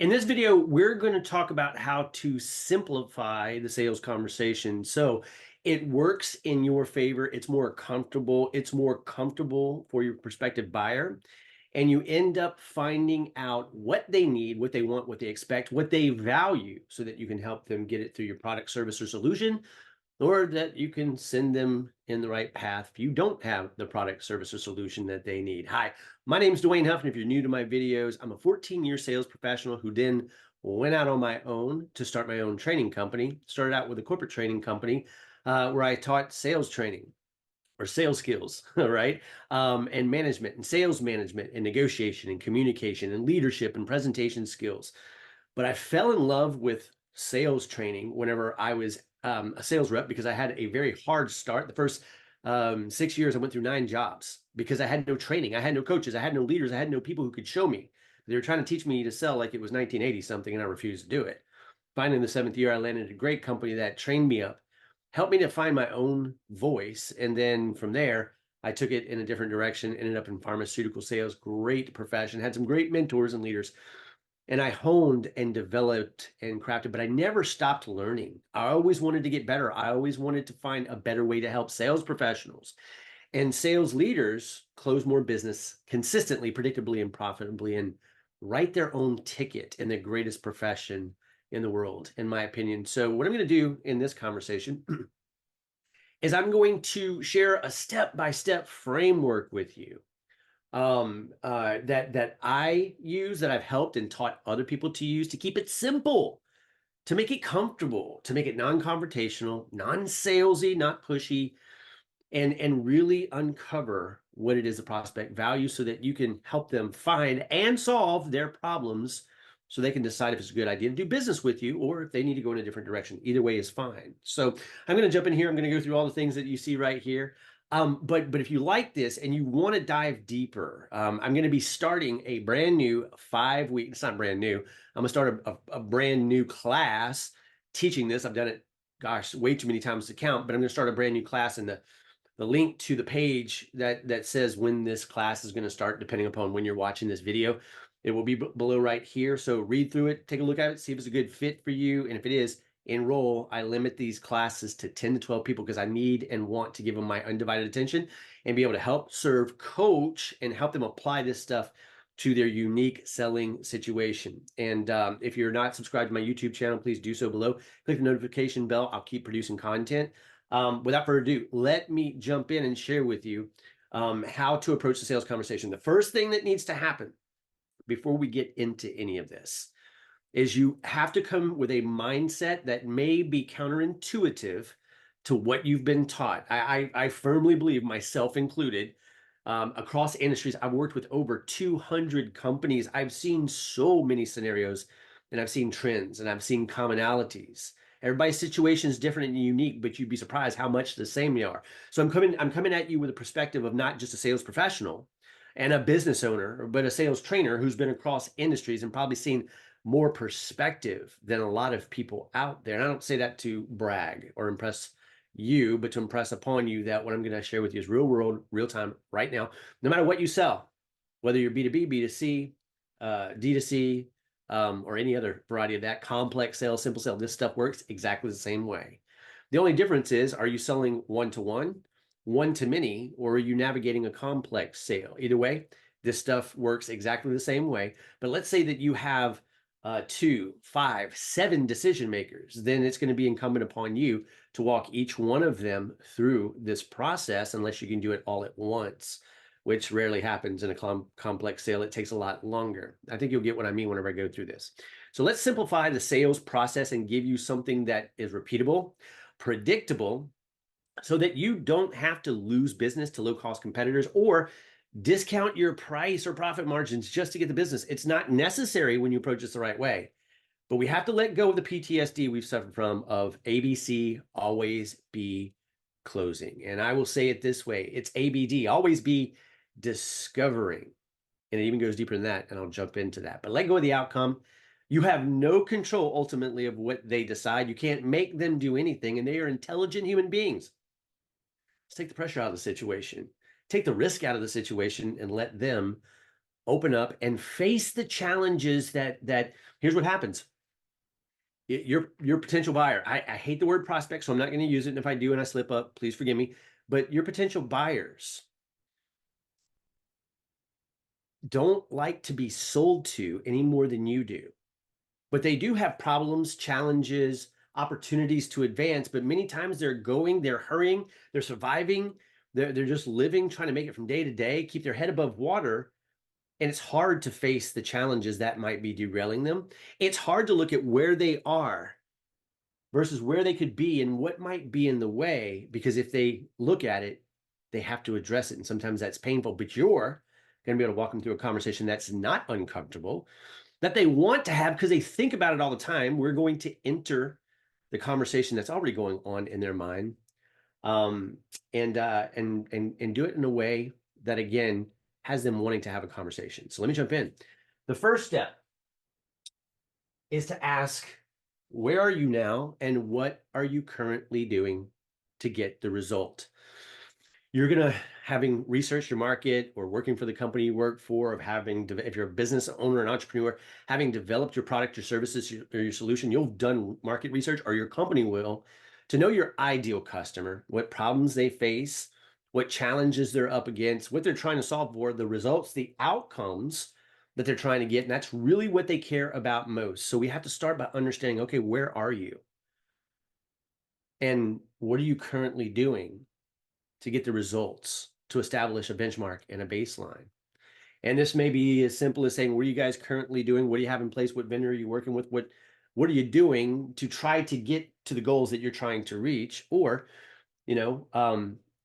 In this video, we're going to talk about how to simplify the sales conversation so it works in your favor. It's more comfortable. It's more comfortable for your prospective buyer. And you end up finding out what they need, what they want, what they expect, what they value, so that you can help them get it through your product, service, or solution, or that you can send them in the right path if you don't have the product, service, or solution that they need. Hi, my name is Dwayne Huff, and if you're new to my videos, I'm a 14-year sales professional who then went out on my own to start my own training company. Started out with a corporate training company where I taught sales training or sales skills, right? And management and sales management and negotiation and communication and leadership and presentation skills. But I fell in love with sales training whenever I was a sales rep because I had a very hard start. The first 6 years, I went through 9 jobs because I had no training. I had no coaches. I had no leaders. I had no people who could show me. They were trying to teach me to sell like it was 1980 something, and I refused to do it. Finally, in the 7th year, I landed at a great company that trained me up, helped me to find my own voice. And then from there, I took it in a different direction, ended up in pharmaceutical sales, great profession, had some great mentors and leaders. And I honed and developed and crafted, but I never stopped learning. I always wanted to get better. I always wanted to find a better way to help sales professionals and sales leaders close more business consistently, predictably, and profitably, and write their own ticket in the greatest profession in the world, in my opinion. So, what I'm going to do in this conversation is I'm going to share a step-by-step framework with you that I use, that I've helped and taught other people to use, to keep it simple, to make it comfortable, to make it non-confrontational, non-salesy, not pushy, and really uncover what it is the prospect value, so that you can help them find and solve their problems, so they can decide if it's a good idea to do business with you or if they need to go in a different direction. Either way is fine. So I'm going to jump in here. I'm going to go through all the things that you see right here. But if you like this and you want to dive deeper, I'm going to be starting a brand new 5-week. It's not brand new. I'm going to start a brand new class teaching this. I've done it, gosh, way too many times to count. But I'm going to start a brand new class, and the link to the page that says when this class is going to start, depending upon when you're watching this video, it will be below right here. So read through it, take a look at it, see if it's a good fit for you. And if it is, enroll. I limit these classes to 10 to 12 people because I need and want to give them my undivided attention and be able to help, serve, coach, and help them apply this stuff to their unique selling situation. And if you're not subscribed to my YouTube channel, please do so below. Click the notification bell. I'll keep producing content. Without further ado, let me jump in and share with you how to approach the sales conversation. The first thing that needs to happen before we get into any of this is you have to come with a mindset that may be counterintuitive to what you've been taught. I firmly believe, myself included, across industries, I've worked with over 200 companies. I've seen so many scenarios, and I've seen trends, and I've seen commonalities. Everybody's situation is different and unique, but you'd be surprised how much the same they are. So I'm coming at you with a perspective of not just a sales professional and a business owner, but a sales trainer who's been across industries and probably seen more perspective than a lot of people out there. And I don't say that to brag or impress you, but to impress upon you that what I'm going to share with you is real world, real time, right now. No matter what you sell, whether you're B2B, B2C, D2C, or any other variety of that, complex sales, simple sale, this stuff works exactly the same way. The only difference is, are you selling one-to-one, one-to-many, or are you navigating a complex sale? Either way, this stuff works exactly the same way. But let's say that you have 2, 5, 7 decision makers, then it's going to be incumbent upon you to walk each one of them through this process, unless you can do it all at once, which rarely happens in a complex sale. It takes a lot longer. I think you'll get what I mean whenever I go through this. So let's simplify the sales process and give you something that is repeatable, predictable, so that you don't have to lose business to low-cost competitors or discount your price or profit margins just to get the business. It's not necessary when you approach this the right way. But we have to let go of the PTSD we've suffered from of ABC, always be closing. And I will say it this way, it's ABD, always be discovering. And it even goes deeper than that, and I'll jump into that. But let go of the outcome. You have no control ultimately of what they decide. You can't make them do anything, and they are intelligent human beings. Let's take the pressure out of the situation. Take the risk out of the situation and let them open up and face the challenges that here's what happens. Your potential buyer, I hate the word prospect, so I'm not going to use it. And if I do and I slip up, please forgive me. But your potential buyers don't like to be sold to any more than you do. But they do have problems, challenges, opportunities to advance. But many times they're hurrying, they're surviving, they're just living, trying to make it from day to day, keep their head above water. And it's hard to face the challenges that might be derailing them. It's hard to look at where they are versus where they could be and what might be in the way, because if they look at it, they have to address it. And sometimes that's painful, but you're going to be able to walk them through a conversation that's not uncomfortable, that they want to have because they think about it all the time. We're going to enter the conversation that's already going on in their mind, um, and do it in a way that again has them wanting to have a conversation. So let me jump in. The first step is to ask, where are you now and what are you currently doing to get the result? You're going to having researched your market or working for the company you work for, of having, if you're a business owner, an entrepreneur, having developed your product, your services, or your solution, you'll have done market research, or your company will, to know your ideal customer, what problems they face, what challenges they're up against, what they're trying to solve for, the results, the outcomes that they're trying to get. And that's really what they care about most. So we have to start by understanding, okay, where are you? And what are you currently doing to get the results, to establish a benchmark and a baseline? And this may be as simple as saying, what are you guys currently doing? What do you have in place? What vendor are you working with? What are you doing to try to get to the goals that you're trying to reach? Or, you know,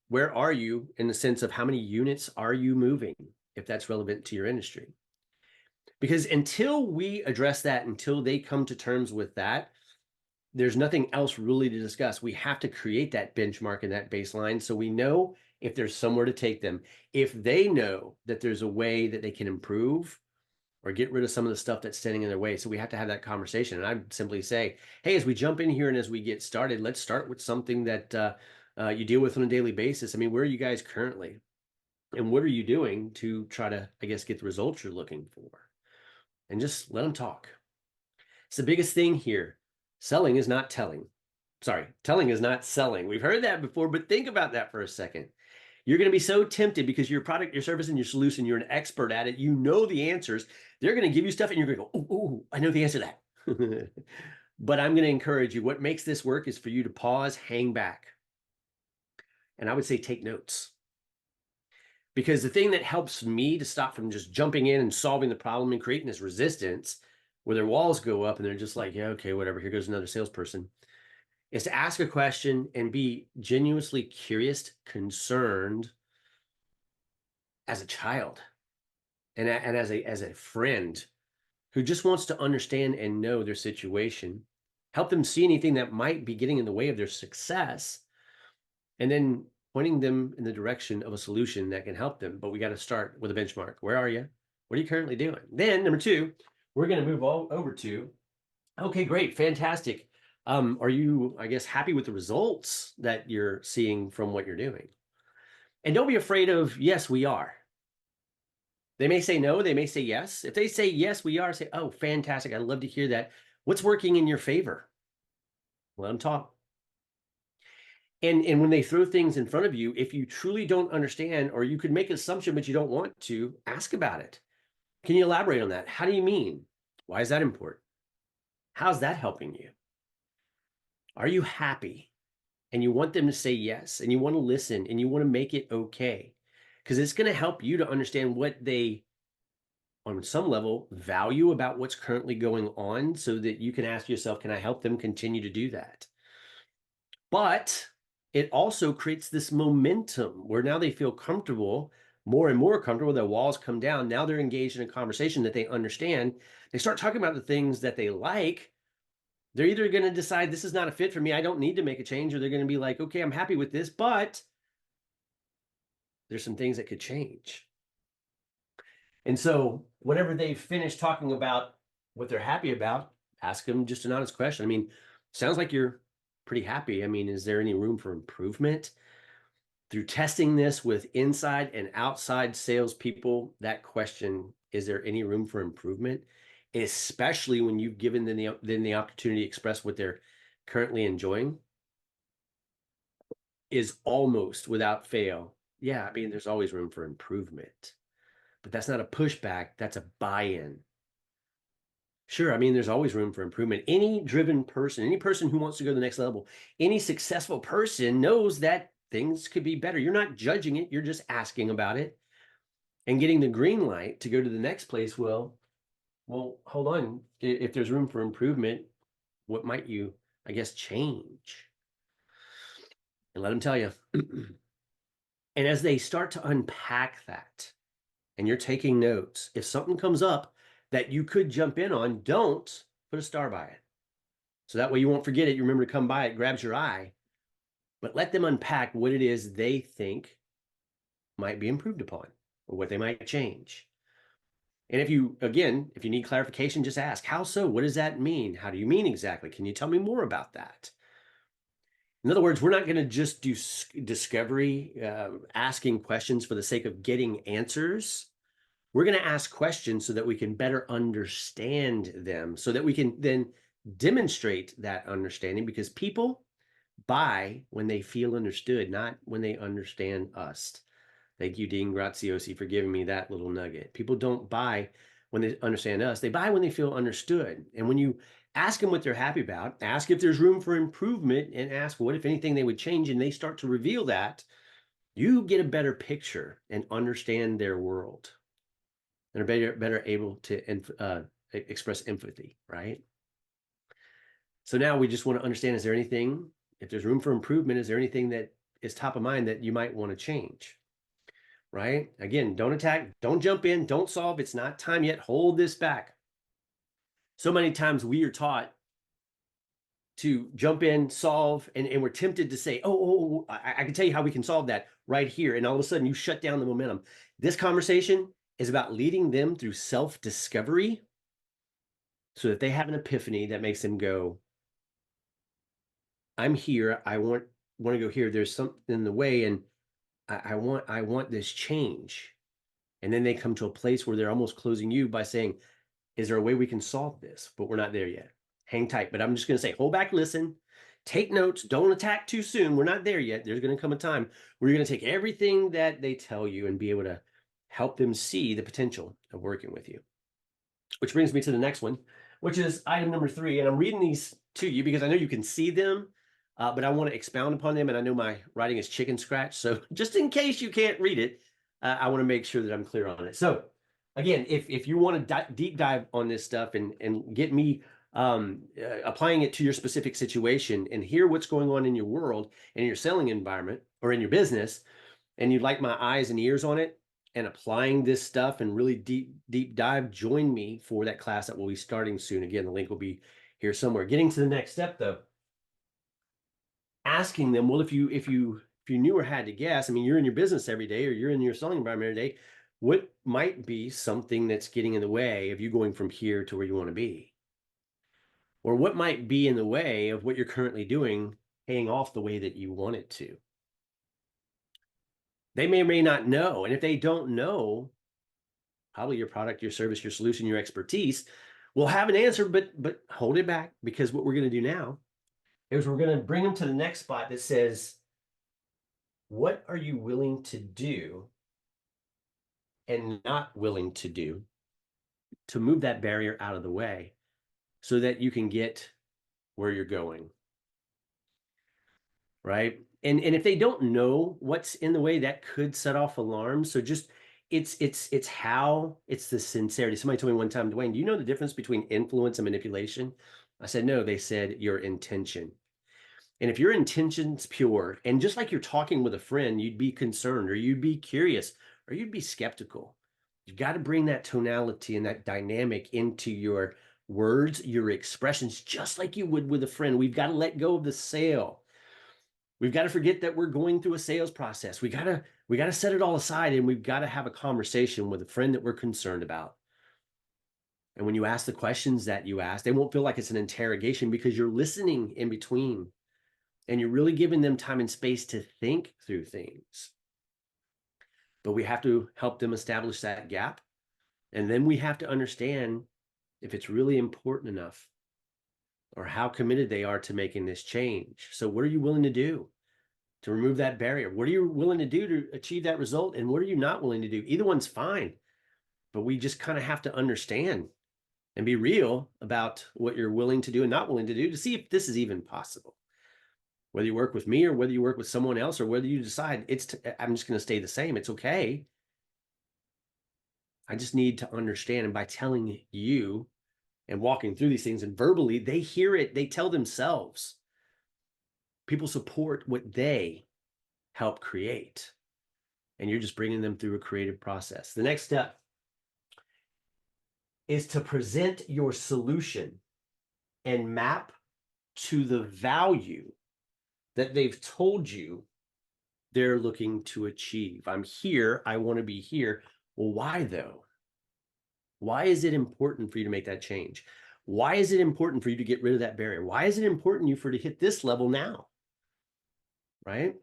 where are you in the sense of how many units are you moving, if that's relevant to your industry? Because until we address that, until they come to terms with that, there's nothing else really to discuss. We have to create that benchmark and that baseline so we know if there's somewhere to take them. If they know that there's a way that they can improve or get rid of some of the stuff that's standing in their way. So we have to have that conversation. And I'd simply say, hey, as we jump in here and as we get started, let's start with something that you deal with on a daily basis. I mean, where are you guys currently? And what are you doing to try to, I guess, get the results you're looking for? And just let them talk. It's the biggest thing here. Selling is not telling. Sorry, telling is not selling. We've heard that before, but think about that for a second. You're going to be so tempted because your product, your service, and your solution, you're an expert at it. You know the answers. They're going to give you stuff and you're going to go, oh, I know the answer to that. But I'm going to encourage you. What makes this work is for you to pause, hang back. And I would say take notes. Because the thing that helps me to stop from just jumping in and solving the problem and creating this resistance where their walls go up and they're just like, yeah, okay, whatever, here goes another salesperson, is to ask a question and be genuinely curious, concerned as a child and as a friend who just wants to understand and know their situation, help them see anything that might be getting in the way of their success, and then pointing them in the direction of a solution that can help them. But we got to start with a benchmark. Where are you? What are you currently doing? Then number two, we're going to move all over to, okay, great, fantastic. Are you, I guess, happy with the results that you're seeing from what you're doing? And don't be afraid of, yes, we are. They may say no, they may say yes. If they say yes, we are, say, oh, fantastic. I'd love to hear that. What's working in your favor? Let them talk. And when they throw things in front of you, if you truly don't understand, or you could make an assumption, but you don't want to, ask about it. Can you elaborate on that? How do you mean? Why is that important? How's that helping you? Are you happy? And you want them to say yes, and you want to listen, and you want to make it okay. Because it's going to help you to understand what they, on some level, value about what's currently going on, so that you can ask yourself, can I help them continue to do that? But it also creates this momentum where now they feel comfortable, more and more comfortable. Their walls come down. Now they're engaged in a conversation that they understand. They start talking about the things that they like. They're either going to decide this is not a fit for me, I don't need to make a change, or they're going to be like, okay, I'm happy with this, but there's some things that could change. And so whenever they finish talking about what they're happy about, ask them just an honest question. I mean, sounds like you're pretty happy. I mean, is there any room for improvement? Through testing this with inside and outside salespeople, that question is there any room for improvement? Especially when you've given them the opportunity to express what they're currently enjoying, is almost without fail. Yeah, I mean, there's always room for improvement, but that's not a pushback, that's a buy-in. Sure, I mean, there's always room for improvement. Any driven person, any person who wants to go to the next level, any successful person knows that things could be better. You're not judging it, you're just asking about it and getting the green light to go to the next place. Well, hold on. If there's room for improvement, what might you, I guess, change? And let them tell you. And as they start to unpack that, and you're taking notes, if something comes up that you could jump in on, don't put a star by it. So that way you won't forget it. You remember to come by it, grabs your eye, but let them unpack what it is they think might be improved upon or what they might change. And if you, again, if you need clarification, just ask, how so? What does that mean? How do you mean exactly? Can you tell me more about that? In other words, we're not going to just do discovery, asking questions for the sake of getting answers. We're going to ask questions so that we can better understand them, so that we can then demonstrate that understanding, because people buy when they feel understood, not when they understand us. Thank you, Dean Graziosi, for giving me that little nugget. People don't buy when they understand us. They buy when they feel understood. And when you ask them what they're happy about, ask if there's room for improvement, and ask what, if anything, they would change, and they start to reveal that, you get a better picture and understand their world, and are better able to express empathy, right? So now we just want to understand, is there anything, if there's room for improvement, is there anything that is top of mind that you might want to change? Right? Again, don't attack, don't jump in, don't solve. It's not time yet. Hold this back. So many times we are taught to jump in, solve, and we're tempted to say, I can tell you how we can solve that right here. And all of a sudden you shut down the momentum. This conversation is about leading them through self-discovery so that they have an epiphany that makes them go, I'm here. I want to go here. There's something in the way, and I want this change. And then they come to a place where they're almost closing you by saying, is there a way we can solve this? But we're not there yet. Hang tight. But I'm just going to say, hold back, listen, take notes, don't attack too soon. We're not there yet. There's going to come a time where you're going to take everything that they tell you and be able to help them see the potential of working with you. Which brings me to the next one, which is item number 3. And I'm reading these to you because I know you can see them, but I want to expound upon them. And I know my writing is chicken scratch. So just in case you can't read it, I want to make sure that I'm clear on it. So again, if you want to deep dive on this stuff and get me applying it to your specific situation and hear what's going on in your world and in your selling environment or in your business, and you'd like my eyes and ears on it and applying this stuff and really deep dive, join me for that class that will be starting soon. Again, the link will be here somewhere. Getting to the next step though, asking them, well, if you knew or had to guess, I mean, you're in your business every day or you're in your selling environment every day, what might be something that's getting in the way of you going from here to where you want to be? Or what might be in the way of what you're currently doing paying off the way that you want it to? They may or may not know. And if they don't know, probably your product, your service, your solution, your expertise will have an answer, but hold it back, because what we're going to do now is we're going to bring them to the next spot that says, what are you willing to do and not willing to do to move that barrier out of the way so that you can get where you're going? Right? And if they don't know what's in the way, that could set off alarms. So just it's the sincerity. Somebody told me one time, Dwayne, do you know the difference between influence and manipulation? I said, no. They said, your intention. And if your intention's pure, and just like you're talking with a friend, you'd be concerned or you'd be curious or you'd be skeptical. You've got to bring that tonality and that dynamic into your words, your expressions, just like you would with a friend. We've got to let go of the sale. We've got to forget that we're going through a sales process. We got to set it all aside, and we've got to have a conversation with a friend that we're concerned about. And when you ask the questions that you ask, they won't feel like it's an interrogation, because you're listening in between and you're really giving them time and space to think through things. But we have to help them establish that gap And then we have to understand if it's really important enough or how committed they are to making this change. So, what are you willing to do to remove that barrier? What are you willing to do to achieve that result? And what are you not willing to do? Either one's fine, but we just kind of have to understand and be real about what you're willing to do and not willing to do to see if this is even possible. Whether you work with me or whether you work with someone else or whether you decide I'm just going to stay the same, it's okay. I just need to understand. And by telling you and walking through these things and verbally, they hear it, they tell themselves. People support what they help create. And you're just bringing them through a creative process. The next step is to present your solution and map to the value that they've told you they're looking to achieve. I'm here. I want to be here. Well, why though? Why is it important for you to make that change? Why is it important for you to get rid of that barrier? Why is it important for you to hit this level now? Right?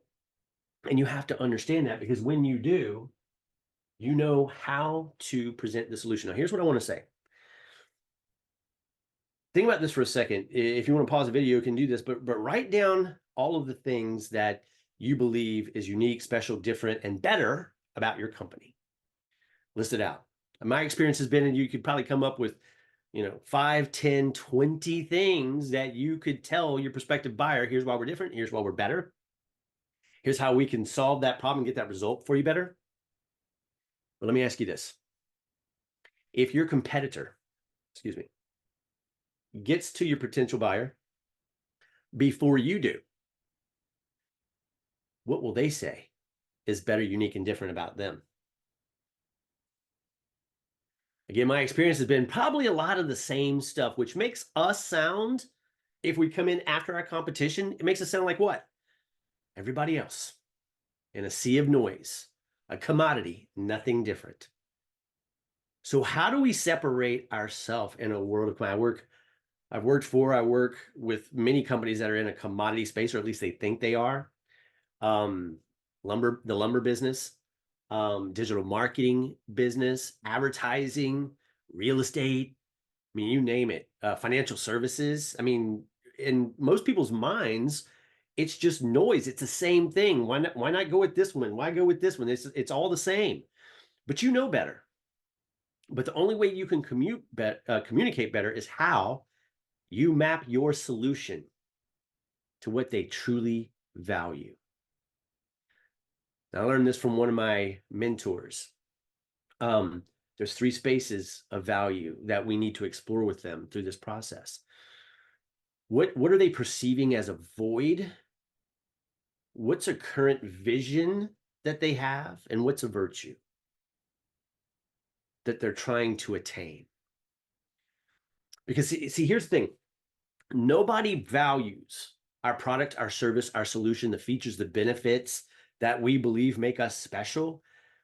And you have to understand that, because when you do, you know how to present the solution. Now, here's what I want to say. Think about this for a second. If you want to pause the video, you can do this, but write down all of the things that you believe is unique, special, different, and better about your company. List it out. My experience has been, and you could probably come up with 5, 10, 20 things that you could tell your prospective buyer. Here's why we're different. Here's why we're better. Here's how we can solve that problem and get that result for you better. But let me ask you this. If your competitor, excuse me, gets to your potential buyer before you do, what will they say is better, unique, and different about them? Again, my experience has been probably a lot of the same stuff, which makes us sound, if we come in after our competition, it makes us sound like what? Everybody else in a sea of noise, a commodity, nothing different. So how do we separate ourselves in a world of commodity? I work with many companies that are in a commodity space, or at least they think they are. Um, the lumber business, digital marketing business, advertising, real estate. I mean, you name it. Financial services. I mean, in most people's minds, it's just noise. It's the same thing. Why not go with this one? Why go with this one? It's all the same. But you know better. But the only way you can communicate better is how you map your solution to what they truly value. Now, I learned this from one of my mentors. There's 3 spaces of value that we need to explore with them through this process. What are they perceiving as a void? What's a current vision that they have? And what's a virtue that they're trying to attain? Because see, here's the thing. Nobody values our product, our service, our solution, the features, the benefits that we believe make us special,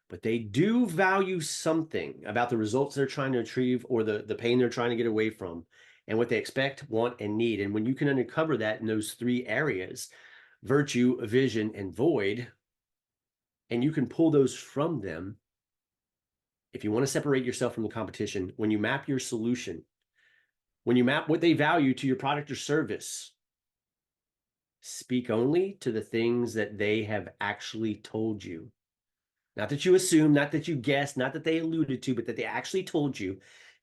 but they do value something about the results they're trying to achieve, or the pain they're trying to get away from, and what they expect, want, and need. And when you can uncover that in those 3 areas, virtue, vision, and void, and you can pull those from them, if you want to separate yourself from the competition, when you map your solution, when you map what they value to your product or service, speak only to the things that they have actually told you. Not that you assume, not that you guessed, not that they alluded to, but that they actually told you,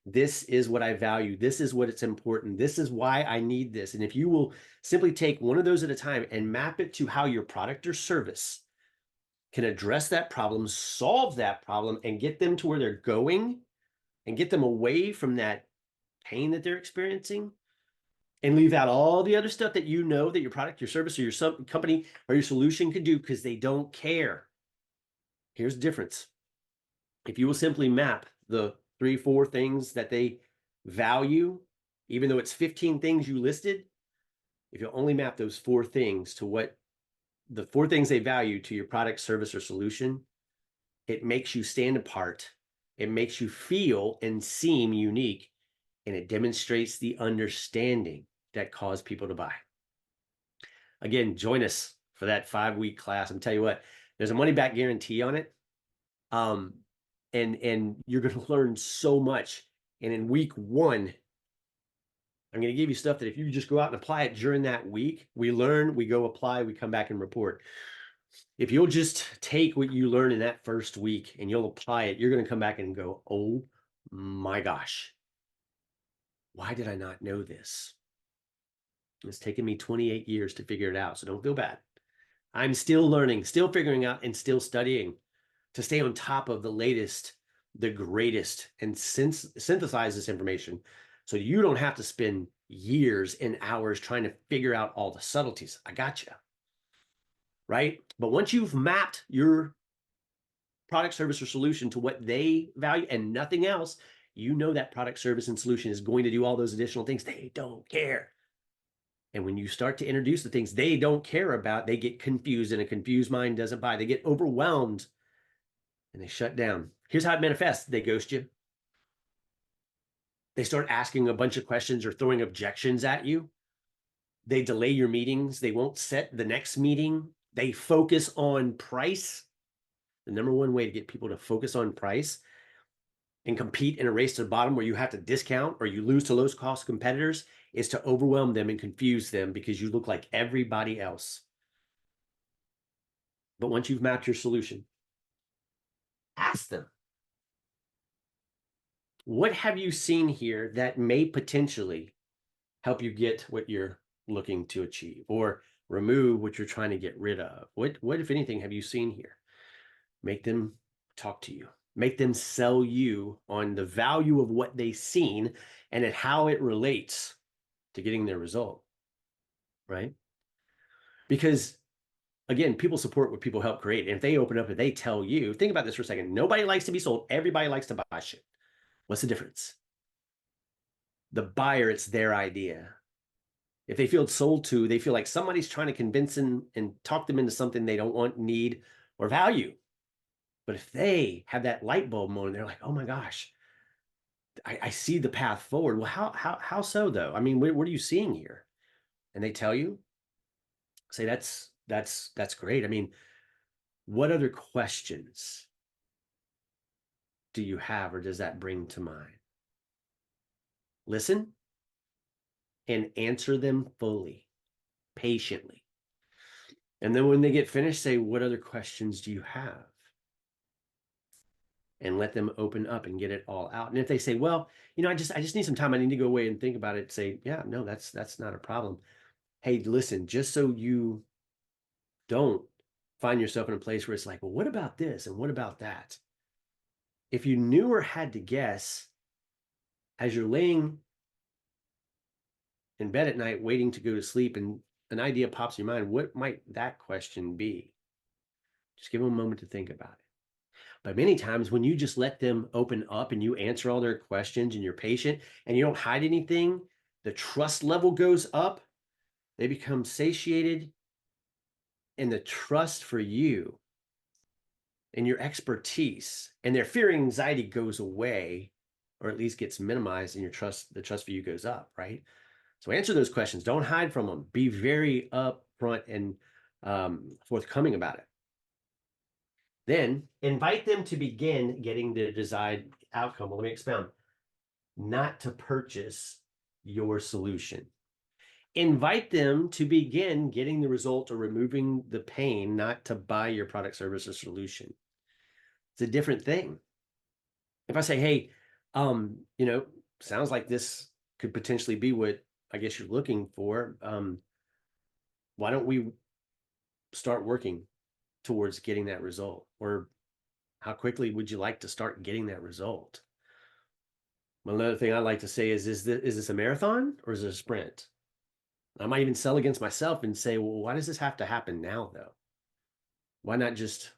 this is what I value. This is what it's important. This is why I need this. And if you will simply take one of those at a time and map it to how your product or service can address that problem, solve that problem, and get them to where they're going, and get them away from that pain that they're experiencing, and leave out all the other stuff that you know that your product, your service, or your company or your solution could do, because they don't care. Here's the difference. If you will simply map the 3, 4 things that they value, even though it's 15 things you listed, if you'll only map those 4 things to what the 4 things they value to your product, service, or solution, it makes you stand apart. It makes you feel and seem unique, and it demonstrates the understanding that caused people to buy. Again, join us for that 5-week class. I'm telling you what, there's a money back guarantee on it. and you're going to learn so much. And in week 1, I'm going to give you stuff that if you just go out and apply it during that week, we learn, we go apply, we come back and report. If you'll just take what you learn in that first week and you'll apply it, you're going to come back and go, oh my gosh, why did I not know this? It's taken me 28 years to figure it out. So don't feel bad. I'm still learning, still figuring out, and still studying to stay on top of the latest, the greatest, and synthesize this information so you don't have to spend years and hours trying to figure out all the subtleties. I got you. Right? But once you've mapped your product, service, or solution to what they value and nothing else, you know that product, service, and solution is going to do all those additional things. They don't care. And when you start to introduce the things they don't care about, they get confused, and a confused mind doesn't buy. They get overwhelmed and they shut down. Here's how it manifests. They ghost you. They start asking a bunch of questions or throwing objections at you. They delay your meetings. They won't set the next meeting. They focus on price. The number one way to get people to focus on price and compete in a race to the bottom where you have to discount or you lose to low cost competitors is to overwhelm them and confuse them because you look like everybody else. But once you've mapped your solution, ask them, what have you seen here that may potentially help you get what you're looking to achieve or remove what you're trying to get rid of? What if anything, have you seen here? Make them talk to you. Make them sell you on the value of what they've seen and at how it relates to getting their result, right? Because again, people support what people help create. And if they open up and they tell you, think about this for a second. Nobody likes to be sold. Everybody likes to buy shit. What's the difference? The buyer, it's their idea. If they feel sold to, they feel like somebody's trying to convince them and talk them into something they don't want, need, or value. But if they have that light bulb moment, they're like, oh my gosh, I see the path forward. Well, how so though? I mean, what are you seeing here? And they tell you, say that's great. I mean, what other questions do you have or does that bring to mind? Listen and answer them fully, patiently. And then when they get finished, say, what other questions do you have? And let them open up and get it all out. And if they say, well, I just need some time. I need to go away and think about it. Say, yeah, no, that's not a problem. Hey, listen, just so you don't find yourself in a place where it's like, well, what about this? And what about that? If you knew or had to guess as you're laying in bed at night, waiting to go to sleep, and an idea pops in your mind, what might that question be? Just give them a moment to think about it. But many times when you just let them open up and you answer all their questions and you're patient and you don't hide anything, the trust level goes up. They become satiated, and the trust for you and your expertise and their fear and anxiety goes away, or at least gets minimized, and the trust for you goes up, right? So answer those questions. Don't hide from them. Be very upfront and forthcoming about it. Then invite them to begin getting the desired outcome. Well, let me expound. Not to purchase your solution. Invite them to begin getting the result or removing the pain, not to buy your product, service, or solution. It's a different thing. If I say, hey, sounds like this could potentially be what I guess you're looking for. Why don't we start working towards getting that result? Or how quickly would you like to start getting that result? Well, another thing I like to say is this a marathon or is it a sprint? I might even sell against myself and say, well, why does this have to happen now though? Why not just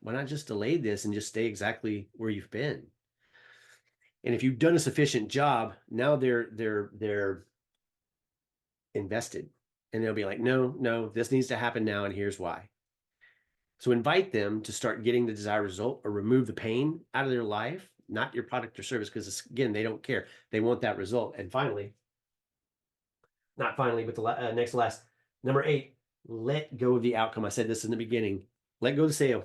delay this and just stay exactly where you've been? And if you've done a sufficient job, now they're invested, and they'll be like, no, this needs to happen now, and here's why. So invite them to start getting the desired result or remove the pain out of their life, not your product or service, because again, they don't care. They want that result. And finally, not finally, but the next to last, number 8, let go of the outcome. I said this in the beginning. Let go of the sale.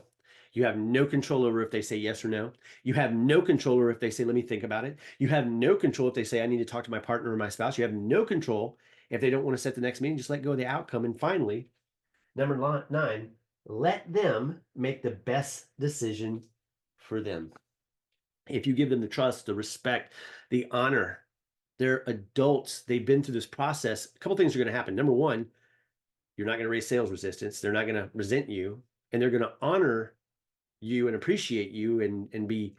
You have no control over if they say yes or no. You have no control over if they say, let me think about it. You have no control if they say, I need to talk to my partner or my spouse. You have no control if they don't want to set the next meeting. Just let go of the outcome. And finally, number 9, let them make the best decision for them. If you give them the trust, the respect, the honor, they're adults. They've been through this process. A couple things are going to happen. Number one, you're not going to raise sales resistance. They're not going to resent you, and they're going to honor you and appreciate you and be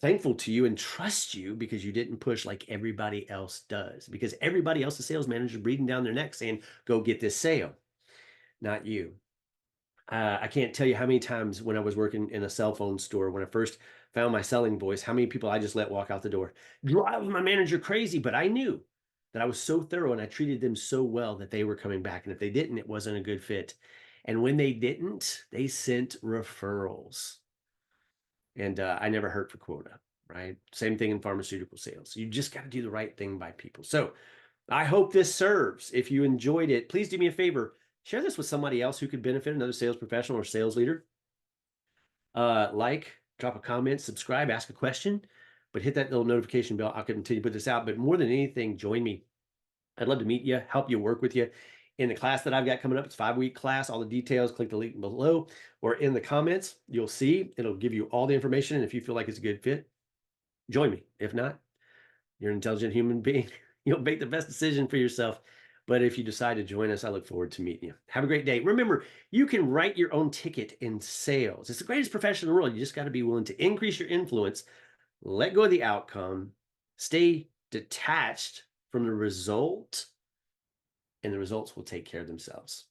thankful to you and trust you because you didn't push like everybody else does. Because everybody else, the sales manager, is breathing down their neck saying, "Go get this sale," not you. I can't tell you how many times when I was working in a cell phone store, when I first found my selling voice, how many people I just let walk out the door. Drives my manager crazy, but I knew that I was so thorough and I treated them so well that they were coming back. And if they didn't, it wasn't a good fit. And when they didn't, they sent referrals. And I never hurt for quota, right? Same thing in pharmaceutical sales. You just got to do the right thing by people. So I hope this serves. If you enjoyed it, please do me a favor. Share this with somebody else who could benefit, another sales professional or sales leader. Drop a comment, subscribe, ask a question, but hit that little notification bell. I'll continue to put this out. But more than anything, join me. I'd love to meet you, help you, work with you. In the class that I've got coming up, it's a 5-week class. All the details, click the link below or in the comments. You'll see it'll give you all the information. And if you feel like it's a good fit, join me. If not, you're an intelligent human being. You'll make the best decision for yourself. But if you decide to join us, I look forward to meeting you. Have a great day. Remember, you can write your own ticket in sales. It's the greatest profession in the world. You just got to be willing to increase your influence, let go of the outcome, stay detached from the result, and the results will take care of themselves.